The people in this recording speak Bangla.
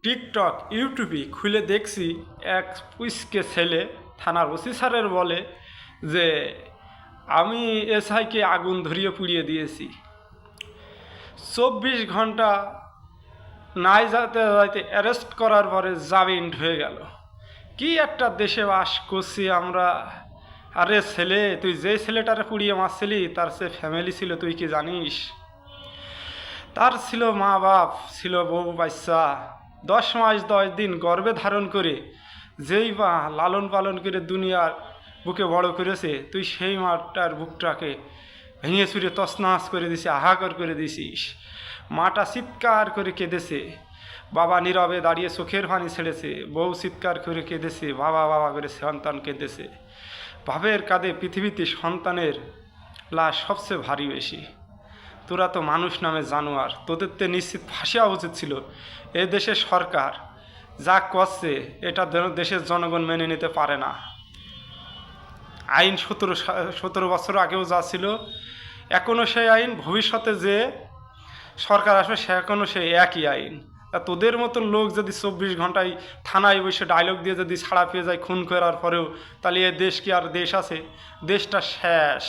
টিকটক ইউটিউবে খুলে দেখছি এক পুইসকে ছেলে থানার ওসি স্যারের বলে যে আমি এসআইকে আগুন ধরিয়ে পুড়িয়ে দিয়েছি। 24 ঘন্টা নাই যাতে যাইতে অ্যারেস্ট করার পরে জামিন হয়ে গেল। কি একটা দেশে বাস করছি আমরা। আরে ছেলে, তুই যে ছেলেটারে পুড়িয়ে মারছিলি তার সে ফ্যামিলি ছিল, তুই কি জানিস? তার ছিল মা বাপ, ছিল বউ বাচ্চা, 10 মাস 10 দিন গর্ভে ধারণ করে যেই বা লালন পালন করে দুনিয়ার বুকে বড় করেছে, তুই সেই মাটার বুকটাকে ভেঙে চুরে তছনছ করে দিছি, হাহাকার করে দিছিস। মাটা চিৎকার করে কেঁদেছে, বাবা নীরবে দাঁড়িয়ে চোখের পানি ছেড়েছে, বউ চিৎকার করে কেঁদেছে, বাবা বাবা করে সন্তান কেঁদেছে। বাপের কাঁধে পৃথিবীতে সন্তানের লাশ সবচেয়ে ভারী বেশি। তোরা তো মানুষ নামে জানোয়ার, তোদের তো নিশ্চিত ফাঁসি হওয়া উচিত ছিল। এ দেশের সরকার যা করছে এটা দেশের জনগণ মেনে নিতে পারে না। আইন 17 বছর আগেও যা ছিল এখনও সেই আইন, ভবিষ্যতে যে সরকার আসবে সে এখনও সেই একই আইন। তা তোদের মতন লোক যদি 24 ঘন্টায় থানায় বসে ডায়লগ দিয়ে যদি ছাড়া পেয়ে যায় খুন করার পরেও, তাহলে এ দেশ কি আর দেশ আছে? দেশটা শেষ।